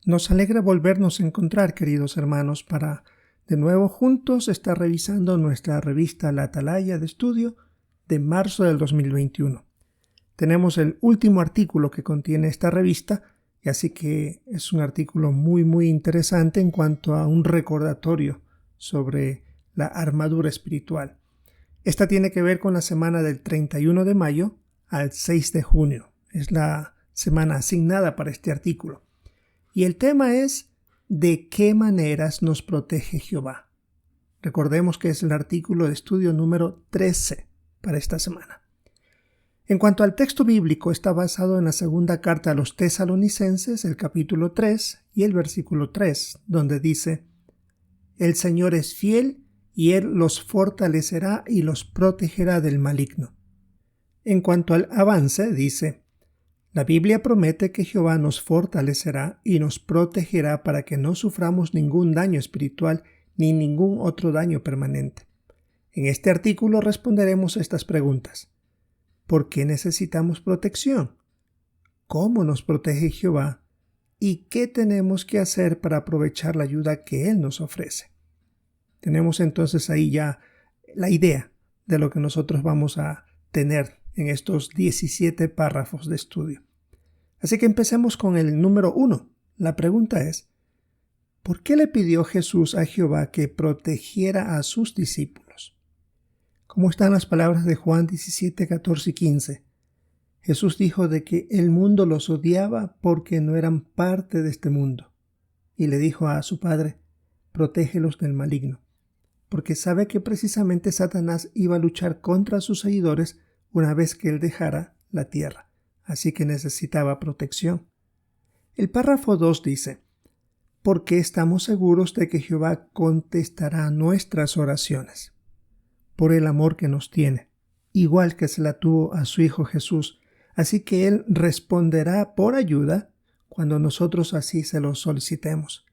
Nos alegra volvernos a encontrar, queridos hermanos, para de nuevo juntos estar revisando nuestra revista La Atalaya de Estudio de marzo del 2021. Tenemos el último artículo que contiene esta revista, y así que es un artículo muy interesante en cuanto a un recordatorio sobre la armadura espiritual. Esta tiene que ver con la semana del 31 de mayo al 6 de junio. Es la semana asignada para este artículo. Y el tema es ¿de qué maneras nos protege Jehová? Recordemos que es el artículo de estudio número 13 para esta semana. En cuanto al texto bíblico, está basado en la segunda carta a los Tesalonicenses, el capítulo 3 y el versículo 3, donde dice: El Señor es fiel y Él los fortalecerá y los protegerá del maligno. En cuanto al avance, dice: La Biblia promete que Jehová nos fortalecerá y nos protegerá para que no suframos ningún daño espiritual ni ningún otro daño permanente. En este artículo responderemos estas preguntas. ¿Por qué necesitamos protección? ¿Cómo nos protege Jehová? ¿Y qué tenemos que hacer para aprovechar la ayuda que Él nos ofrece? Tenemos entonces ahí ya la idea de lo que nosotros vamos a tener en estos 17 párrafos de estudio. Así que empecemos con el número 1. La pregunta es: ¿por qué le pidió Jesús a Jehová que protegiera a sus discípulos? ¿Cómo están las palabras de Juan 17, 14 y 15? Jesús dijo de que el mundo los odiaba porque no eran parte de este mundo. Y le dijo a su Padre: protégelos del maligno, porque sabe que precisamente Satanás iba a luchar contra sus seguidores una vez que él dejara la tierra, así que necesitaba protección. El párrafo 2 dice: porque estamos seguros de que Jehová contestará nuestras oraciones, por el amor que nos tiene, igual que se la tuvo a su Hijo Jesús, así que Él responderá por ayuda cuando nosotros así se lo solicitemos.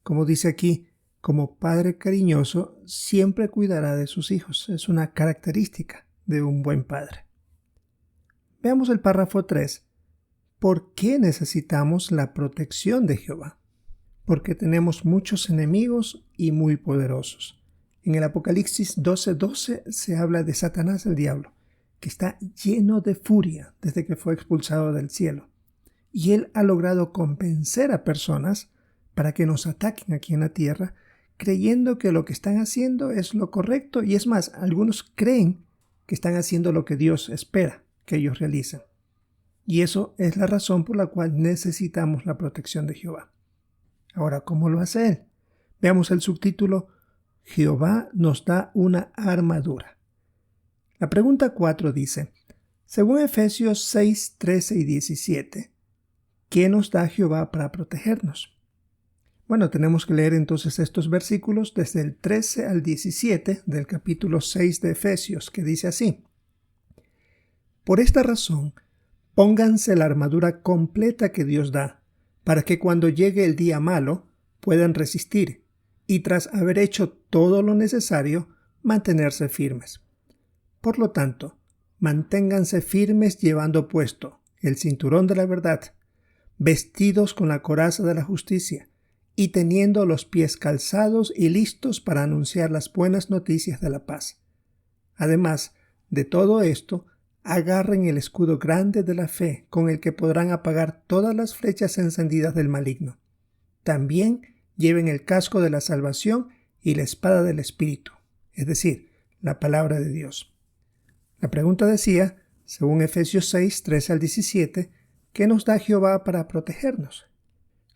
Como dice aquí, como Padre cariñoso, siempre cuidará de sus hijos. Es una característica de un buen padre. Veamos el párrafo 3. ¿Por qué necesitamos la protección de Jehová? Porque tenemos muchos enemigos y muy poderosos. En el Apocalipsis 12:12 se habla de Satanás, el diablo, que está lleno de furia desde que fue expulsado del cielo. Y él ha logrado convencer a personas para que nos ataquen aquí en la tierra, creyendo que lo que están haciendo es lo correcto, y es más, algunos creen que están haciendo lo que Dios espera que ellos realicen. Y eso es la razón por la cual necesitamos la protección de Jehová. Ahora, ¿cómo lo hace Él? Veamos el subtítulo: Jehová nos da una armadura. La pregunta 4 dice: según Efesios 6, 13 y 17, ¿qué nos da Jehová para protegernos? Bueno, tenemos que leer entonces estos versículos desde el 13 al 17 del capítulo 6 de Efesios, que dice así: por esta razón, pónganse la armadura completa que Dios da, para que cuando llegue el día malo puedan resistir y tras haber hecho todo lo necesario, mantenerse firmes. Por lo tanto, manténganse firmes llevando puesto el cinturón de la verdad, vestidos con la coraza de la justicia, y teniendo los pies calzados y listos para anunciar las buenas noticias de la paz. Además de todo esto, agarren el escudo grande de la fe, con el que podrán apagar todas las flechas encendidas del maligno. También lleven el casco de la salvación y la espada del Espíritu, es decir, la palabra de Dios. La pregunta decía, según Efesios 6, 13 al 17, ¿qué nos da Jehová para protegernos?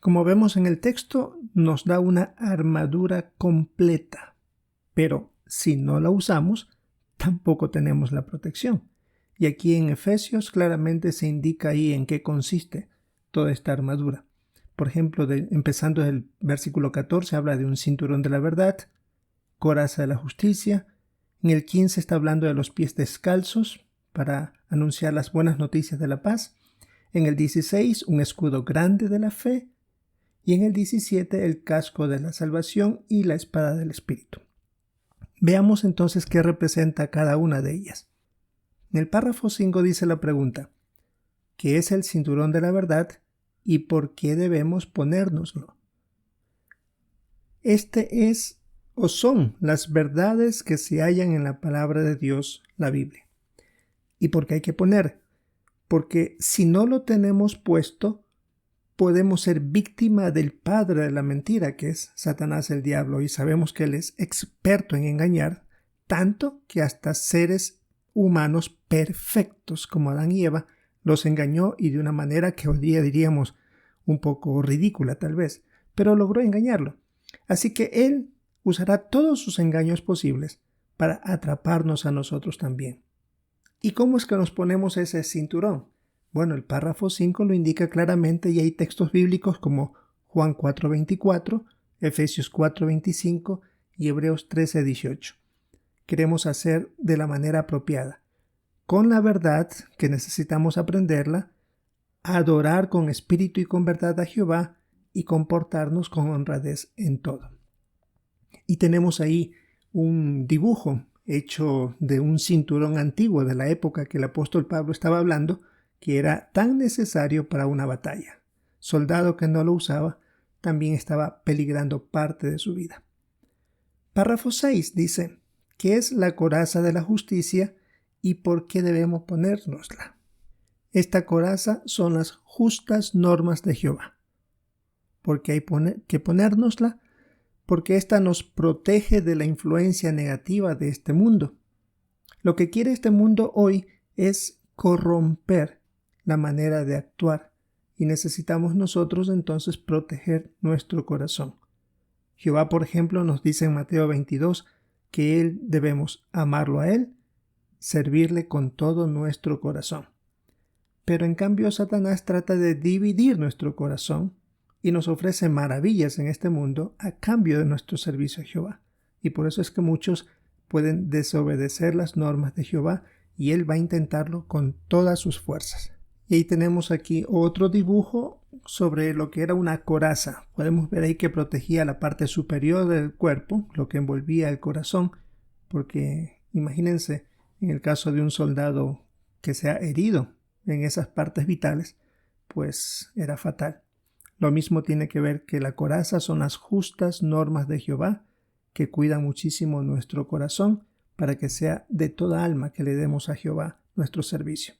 Como vemos en el texto, nos da una armadura completa, pero si no la usamos, tampoco tenemos la protección. Y aquí en Efesios claramente se indica ahí en qué consiste toda esta armadura. Por ejemplo, empezando desde el versículo 14, habla de un cinturón de la verdad, coraza de la justicia. En el 15 está hablando de los pies descalzos para anunciar las buenas noticias de la paz. En el 16, un escudo grande de la fe. Y en el 17, el casco de la salvación y la espada del Espíritu. Veamos entonces qué representa cada una de ellas. En el párrafo 5 dice la pregunta: ¿qué es el cinturón de la verdad y por qué debemos ponérnoslo. Este es o son las verdades que se hallan en la palabra de Dios, la Biblia. ¿Y por qué hay que poner? Porque si no lo tenemos puesto, podemos ser víctima del padre de la mentira, que es Satanás el diablo, y sabemos que él es experto en engañar, tanto que hasta seres humanos perfectos como Adán y Eva los engañó, y de una manera que hoy día diríamos un poco ridícula tal vez, pero logró engañarlo. Así que él usará todos sus engaños posibles para atraparnos a nosotros también. ¿Y cómo es que nos ponemos ese cinturón? Bueno, el párrafo 5 lo indica claramente y hay textos bíblicos como Juan 4:24, Efesios 4:25 y Hebreos 13:18. Queremos hacer de la manera apropiada, con la verdad que necesitamos aprenderla, adorar con espíritu y con verdad a Jehová y comportarnos con honradez en todo. Y tenemos ahí un dibujo hecho de un cinturón antiguo de la época que el apóstol Pablo estaba hablando, que era tan necesario para una batalla. Soldado que no lo usaba también estaba peligrando parte de su vida. Párrafo 6 dice, ¿qué es la coraza de la justicia y por qué debemos ponérnosla? Esta coraza son las justas normas de Jehová. ¿Por qué hay que ponérnosla? Porque ésta nos protege de la influencia negativa de este mundo. Lo que quiere este mundo hoy es corromper la manera de actuar y necesitamos nosotros entonces proteger nuestro corazón. Jehová, por ejemplo, nos dice en Mateo 22 que debemos amarlo a Él, servirle con todo nuestro corazón. Pero en cambio Satanás trata de dividir nuestro corazón y nos ofrece maravillas en este mundo a cambio de nuestro servicio a Jehová. Y por eso es que muchos pueden desobedecer las normas de Jehová y Él va a intentarlo con todas sus fuerzas. Y ahí tenemos aquí otro dibujo sobre lo que era una coraza. Podemos ver ahí que protegía la parte superior del cuerpo, lo que envolvía el corazón, porque imagínense en el caso de un soldado que sea herido en esas partes vitales, pues era fatal. Lo mismo tiene que ver que la coraza son las justas normas de Jehová que cuidan muchísimo nuestro corazón para que sea de toda alma que le demos a Jehová nuestro servicio.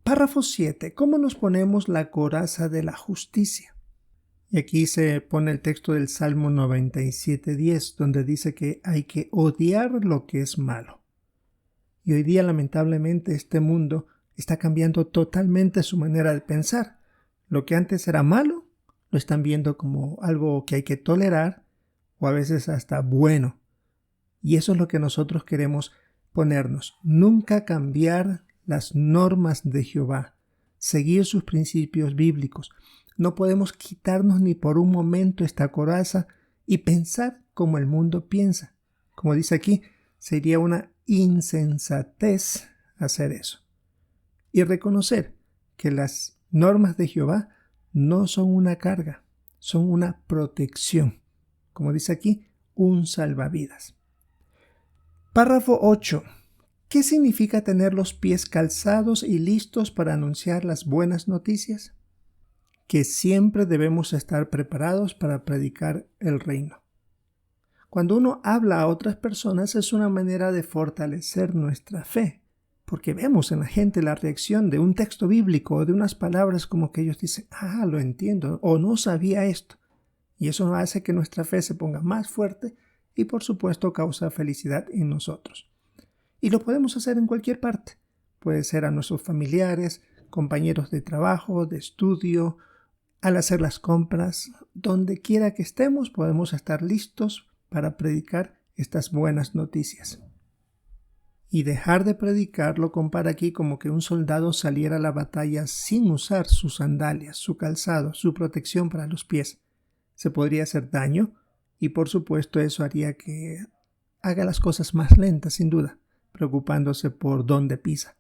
Párrafo 7. ¿Cómo nos ponemos la coraza de la justicia? Y aquí se pone el texto del Salmo 97:10, donde dice que hay que odiar lo que es malo. Y hoy día, lamentablemente, este mundo está cambiando totalmente su manera de pensar. Lo que antes era malo, lo están viendo como algo que hay que tolerar o a veces hasta bueno. Y eso es lo que nosotros queremos ponernos. Nunca cambiar las normas de Jehová, seguir sus principios bíblicos. No podemos quitarnos ni por un momento esta coraza y pensar como el mundo piensa. Como dice aquí, sería una insensatez hacer eso. Y reconocer que las normas de Jehová no son una carga, son una protección. Como dice aquí, un salvavidas. Párrafo 8. ¿Qué significa tener los pies calzados y listos para anunciar las buenas noticias? Que siempre debemos estar preparados para predicar el reino. Cuando uno habla a otras personas es una manera de fortalecer nuestra fe, porque vemos en la gente la reacción de un texto bíblico o de unas palabras como que ellos dicen, lo entiendo, o no sabía esto. Y eso hace que nuestra fe se ponga más fuerte y por supuesto causa felicidad en nosotros. Y lo podemos hacer en cualquier parte. Puede ser a nuestros familiares, compañeros de trabajo, de estudio, al hacer las compras, donde quiera que estemos podemos estar listos para predicar estas buenas noticias. Y dejar de predicar lo compara aquí como que un soldado saliera a la batalla sin usar sus sandalias, su calzado, su protección para los pies. Se podría hacer daño y por supuesto eso haría que haga las cosas más lentas sin duda, preocupándose por dónde pisa.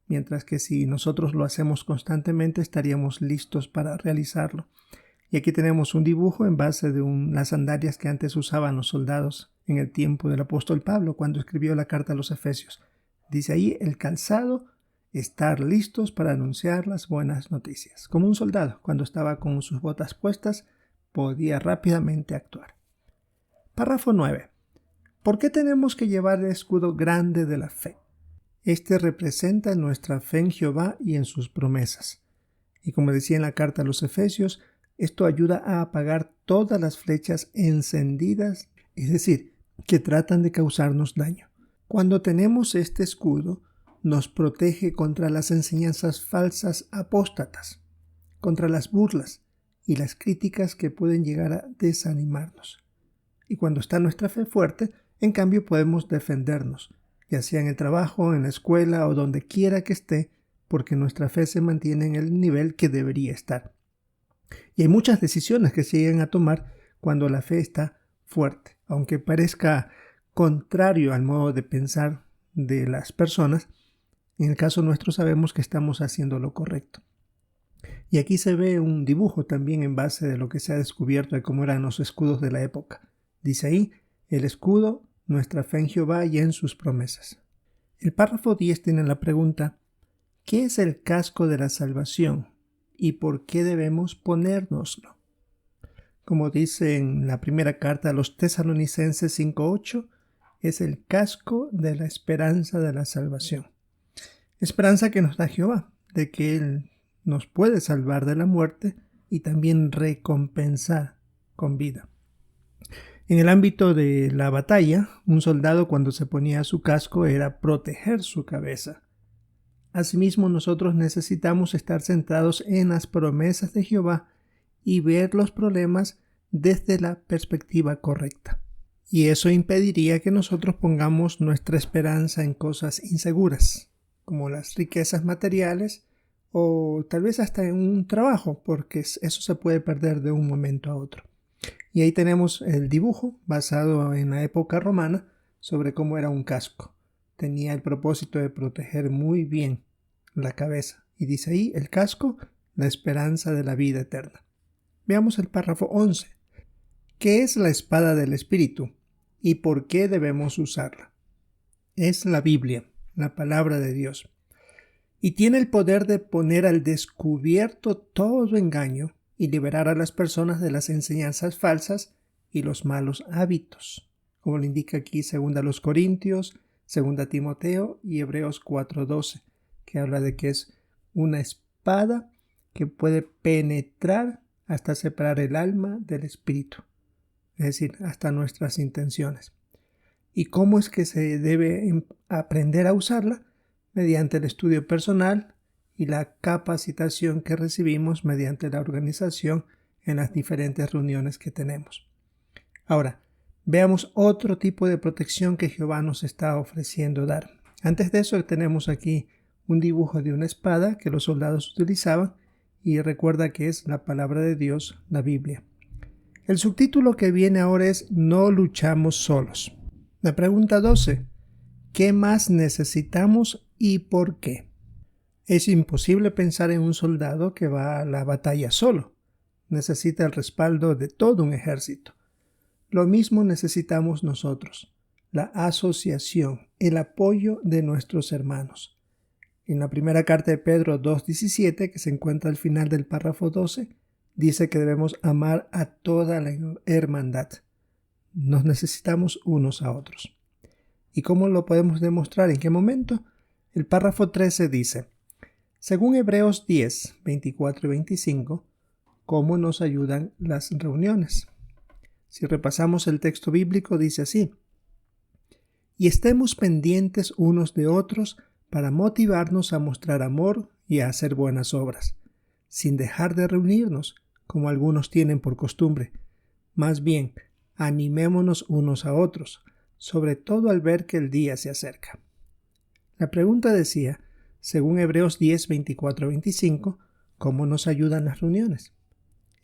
Mientras que si nosotros lo hacemos constantemente estaríamos listos para realizarlo. Y aquí tenemos un dibujo en base de las sandalias que antes usaban los soldados en el tiempo del apóstol Pablo cuando escribió la carta a los Efesios. Dice ahí, el calzado estar listos para anunciar las buenas noticias. Como un soldado, cuando estaba con sus botas puestas, podía rápidamente actuar. Párrafo 9. ¿Por qué tenemos que llevar el escudo grande de la fe? Este representa nuestra fe en Jehová y en sus promesas. Y como decía en la carta a los Efesios, esto ayuda a apagar todas las flechas encendidas, es decir, que tratan de causarnos daño. Cuando tenemos este escudo, nos protege contra las enseñanzas falsas apóstatas, contra las burlas y las críticas que pueden llegar a desanimarnos. Y cuando está nuestra fe fuerte, en cambio podemos defendernos, ya sea en el trabajo, en la escuela o donde quiera que esté, porque nuestra fe se mantiene en el nivel que debería estar. Y hay muchas decisiones que se llegan a tomar cuando la fe está fuerte. Aunque parezca contrario al modo de pensar de las personas, en el caso nuestro sabemos que estamos haciendo lo correcto. Y aquí se ve un dibujo también en base de lo que se ha descubierto de cómo eran los escudos de la época. Dice ahí, el escudo, nuestra fe en Jehová y en sus promesas. El párrafo 10 tiene la pregunta, ¿qué es el casco de la salvación y por qué debemos ponérnoslo? Como dice en la primera carta a los Tesalonicenses 5:8, es el casco de la esperanza de la salvación. Esperanza que nos da Jehová, de que Él nos puede salvar de la muerte y también recompensar con vida. En el ámbito de la batalla, un soldado cuando se ponía su casco era proteger su cabeza. Asimismo, nosotros necesitamos estar centrados en las promesas de Jehová y ver los problemas desde la perspectiva correcta. Y eso impediría que nosotros pongamos nuestra esperanza en cosas inseguras, como las riquezas materiales o tal vez hasta en un trabajo, porque eso se puede perder de un momento a otro. Y ahí tenemos el dibujo basado en la época romana sobre cómo era un casco. Tenía el propósito de proteger muy bien la cabeza. Y dice ahí el casco, la esperanza de la vida eterna. Veamos el párrafo 11. ¿Qué es la espada del Espíritu y por qué debemos usarla? Es la Biblia, la palabra de Dios. Y tiene el poder de poner al descubierto todo engaño y liberar a las personas de las enseñanzas falsas y los malos hábitos, como lo indica aquí 2 Corintios, 2 Timoteo y Hebreos 4:12, que habla de que es una espada que puede penetrar hasta separar el alma del espíritu, es decir, hasta nuestras intenciones. ¿Y cómo es que se debe aprender a usarla? Mediante el estudio personal y la capacitación que recibimos mediante la organización en las diferentes reuniones que tenemos. Ahora, veamos otro tipo de protección que Jehová nos está ofreciendo dar. Antes de eso tenemos aquí un dibujo de una espada que los soldados utilizaban y recuerda que es la palabra de Dios, la Biblia. El subtítulo que viene ahora es No luchamos solos. La pregunta 12. ¿Qué más necesitamos y por qué? Es imposible pensar en un soldado que va a la batalla solo. Necesita el respaldo de todo un ejército. Lo mismo necesitamos nosotros, la asociación, el apoyo de nuestros hermanos. En la primera carta de Pedro 2:17, que se encuentra al final del párrafo 12, dice que debemos amar a toda la hermandad. Nos necesitamos unos a otros. ¿Y cómo lo podemos demostrar? ¿En qué momento? El párrafo 13 dice, según Hebreos 10, 24 y 25, ¿cómo nos ayudan las reuniones? Si repasamos el texto bíblico, dice así, y estemos pendientes unos de otros para motivarnos a mostrar amor y a hacer buenas obras, sin dejar de reunirnos, como algunos tienen por costumbre. Más bien, animémonos unos a otros, sobre todo al ver que el día se acerca. La pregunta decía, según Hebreos 10, 24 y 25, ¿cómo nos ayudan las reuniones?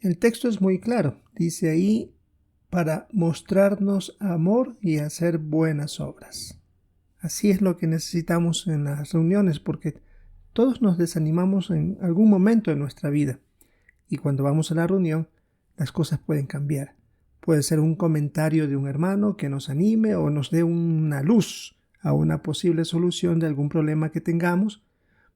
El texto es muy claro, dice ahí, para mostrarnos amor y hacer buenas obras. Así es lo que necesitamos en las reuniones, porque todos nos desanimamos en algún momento de nuestra vida. Y cuando vamos a la reunión, las cosas pueden cambiar. Puede ser un comentario de un hermano que nos anime o nos dé una luz a una posible solución de algún problema que tengamos.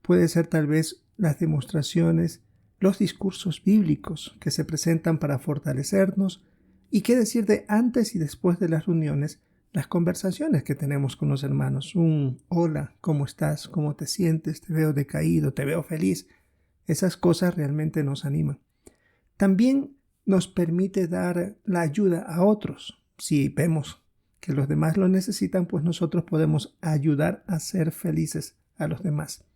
puede ser tal vez las demostraciones, los discursos bíblicos que se presentan para fortalecernos, y qué decir de antes y después de las reuniones, las conversaciones que tenemos con los hermanos. Un hola, ¿cómo estás? ¿Cómo te sientes? Te veo decaído, te veo feliz. Esas cosas realmente nos animan. También nos permite dar la ayuda a otros. Si vemos que los demás lo necesitan, pues nosotros podemos ayudar a ser felices a los demás.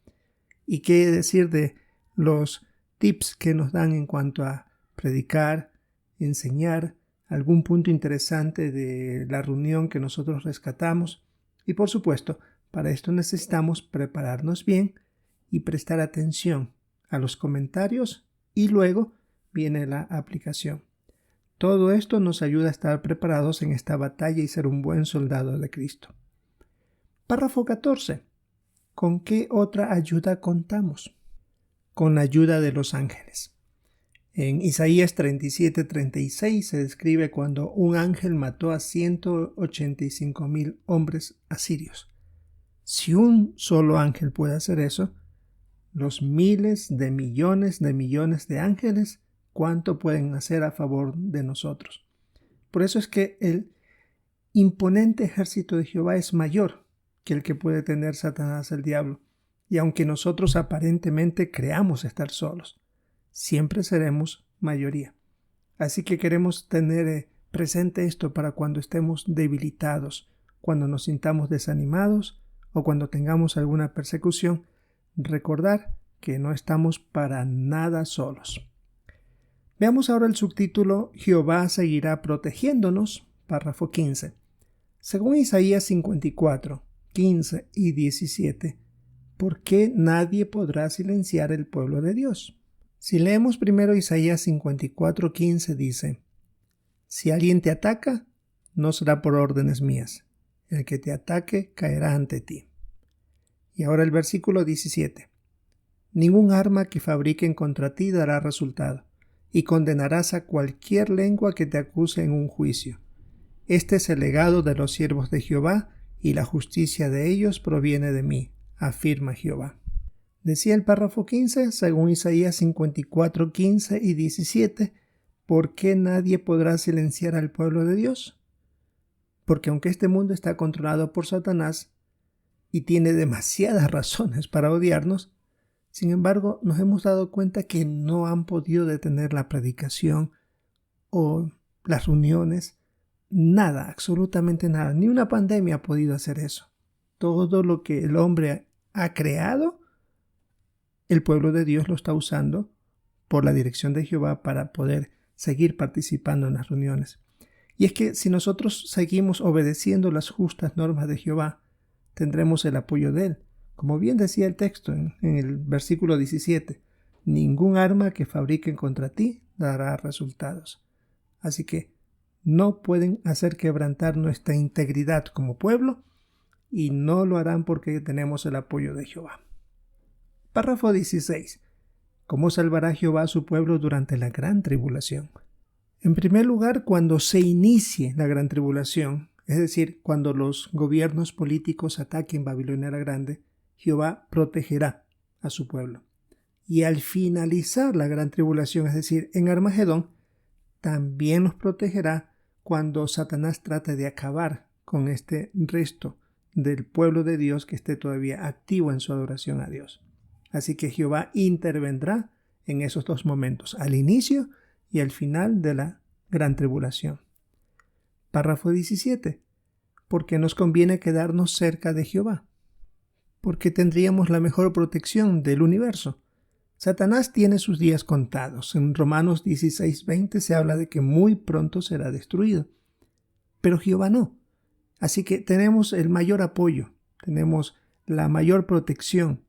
¿Y qué decir de los tips que nos dan en cuanto a predicar, enseñar, algún punto interesante de la reunión que nosotros rescatamos? Y por supuesto, para esto necesitamos prepararnos bien y prestar atención a los comentarios, y luego viene la aplicación. Todo esto nos ayuda a estar preparados en esta batalla y ser un buen soldado de Cristo. Párrafo 14. ¿Con qué otra ayuda contamos? Con la ayuda de los ángeles. En Isaías 37:36 se describe cuando un ángel mató a 185,000 hombres asirios. Si un solo ángel puede hacer eso, los miles de millones de ángeles, ¿cuánto pueden hacer a favor de nosotros? Por eso es que el imponente ejército de Jehová es mayor que el que puede tener Satanás, el diablo. Y aunque nosotros aparentemente creamos estar solos, siempre seremos mayoría. Así que queremos tener presente esto para cuando estemos debilitados, cuando nos sintamos desanimados o cuando tengamos alguna persecución, recordar que no estamos para nada solos. Veamos ahora el subtítulo Jehová seguirá protegiéndonos, párrafo 15. Según Isaías 54, 15 y 17, ¿por qué nadie podrá silenciar el pueblo de Dios? Si leemos primero Isaías 54, 15, dice: Si alguien te ataca, no será por órdenes mías. El que te ataque caerá ante ti. Y ahora el versículo 17. Ningún arma que fabriquen contra ti dará resultado, y condenarás a cualquier lengua que te acuse en un juicio. Este es el legado de los siervos de Jehová, y la justicia de ellos proviene de mí, afirma Jehová. Decía el párrafo 15, según Isaías 54, 15 y 17, ¿por qué nadie podrá silenciar al pueblo de Dios? Porque aunque este mundo está controlado por Satanás y tiene demasiadas razones para odiarnos, sin embargo, nos hemos dado cuenta que no han podido detener la predicación o las reuniones. Nada, absolutamente nada. Ni una pandemia ha podido hacer eso. Todo lo que el hombre ha creado, el pueblo de Dios lo está usando por la dirección de Jehová para poder seguir participando en las reuniones. Y es que si nosotros seguimos obedeciendo las justas normas de Jehová, tendremos el apoyo de Él. Como bien decía el texto en el versículo 17, ningún arma que fabriquen contra ti dará resultados. Así que no pueden hacer quebrantar nuestra integridad como pueblo, y no lo harán porque tenemos el apoyo de Jehová. Párrafo 16. ¿Cómo salvará Jehová a su pueblo durante la gran tribulación? En primer lugar, cuando se inicie la gran tribulación, es decir, cuando los gobiernos políticos ataquen Babilonia la Grande, Jehová protegerá a su pueblo. Y al finalizar la gran tribulación, es decir, en Armagedón, también los protegerá cuando Satanás trate de acabar con este resto del pueblo de Dios que esté todavía activo en su adoración a Dios. Así que Jehová intervendrá en esos dos momentos, al inicio y al final de la gran tribulación. Párrafo 17. ¿Por qué nos conviene quedarnos cerca de Jehová? Porque tendríamos la mejor protección del universo. Satanás tiene sus días contados. En Romanos 16:20 se habla de que muy pronto será destruido. Pero Jehová no. Así que tenemos el mayor apoyo, tenemos la mayor protección,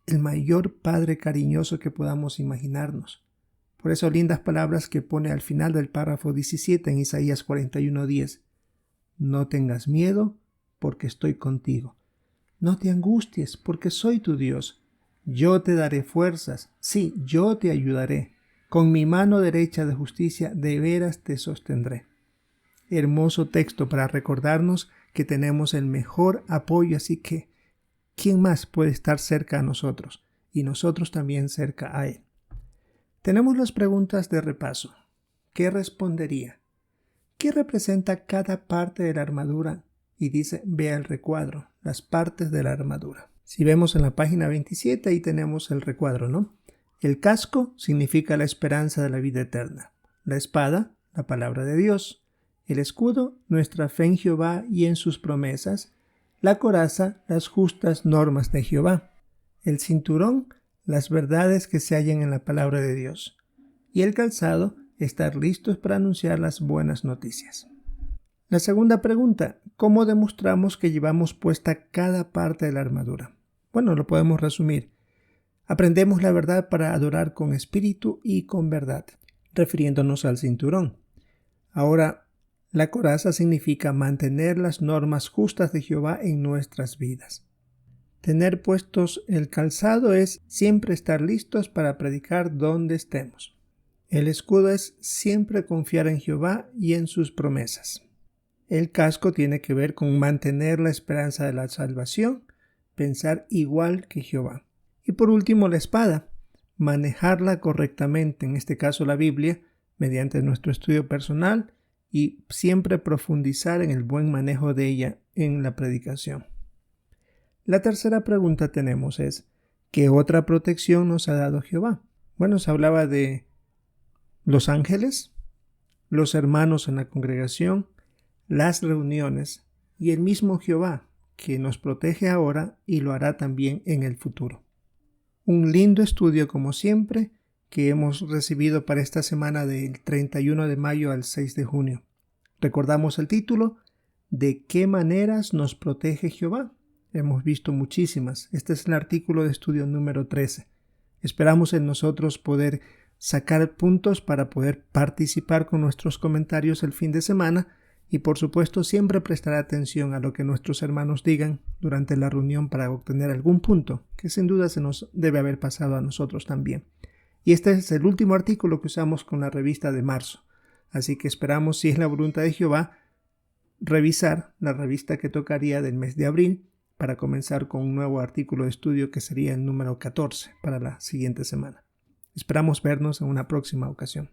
el mayor Padre cariñoso que podamos imaginarnos. Por eso lindas palabras que pone al final del párrafo 17 en Isaías 41:10. No tengas miedo, porque estoy contigo. No te angusties, porque soy tu Dios. Yo te daré fuerzas, sí, yo te ayudaré. Con mi mano derecha de justicia de veras te sostendré. Hermoso texto para recordarnos que tenemos el mejor apoyo, así que ¿quién más puede estar cerca a nosotros? Y nosotros también cerca a Él. Tenemos las preguntas de repaso. ¿Qué respondería? ¿Qué representa cada parte de la armadura? Y dice, vea el recuadro, las partes de la armadura. Si vemos en la página 27, ahí tenemos el recuadro, ¿no? El casco significa la esperanza de la vida eterna. La espada, la palabra de Dios. El escudo, nuestra fe en Jehová y en sus promesas. La coraza, las justas normas de Jehová. El cinturón, las verdades que se hallan en la palabra de Dios. Y el calzado, estar listos para anunciar las buenas noticias. La segunda pregunta, ¿cómo demostramos que llevamos puesta cada parte de la armadura? Bueno, lo podemos resumir. Aprendemos la verdad para adorar con espíritu y con verdad, refiriéndonos al cinturón. Ahora, la coraza significa mantener las normas justas de Jehová en nuestras vidas. Tener puestos el calzado es siempre estar listos para predicar donde estemos. El escudo es siempre confiar en Jehová y en sus promesas. El casco tiene que ver con mantener la esperanza de la salvación, pensar igual que Jehová. Y por último, la espada, manejarla correctamente, en este caso la Biblia, mediante nuestro estudio personal y siempre profundizar en el buen manejo de ella en la predicación. La tercera pregunta tenemos es, ¿qué otra protección nos ha dado Jehová? Bueno, se hablaba de los ángeles, los hermanos en la congregación, las reuniones y el mismo Jehová, que nos protege ahora y lo hará también en el futuro. Un lindo estudio como siempre que hemos recibido para esta semana del 31 de mayo al 6 de junio. Recordamos el título, ¿de qué maneras nos protege Jehová? Hemos visto muchísimas. Este es el artículo de estudio número 13. Esperamos en nosotros poder sacar puntos para poder participar con nuestros comentarios el fin de semana y por supuesto siempre prestar atención a lo que nuestros hermanos digan durante la reunión para obtener algún punto que sin duda se nos debe haber pasado a nosotros también. Y este es el último artículo que usamos con la revista de marzo. Así que esperamos, si es la voluntad de Jehová, revisar la revista que tocaría del mes de abril para comenzar con un nuevo artículo de estudio que sería el número 14 para la siguiente semana. Esperamos vernos en una próxima ocasión.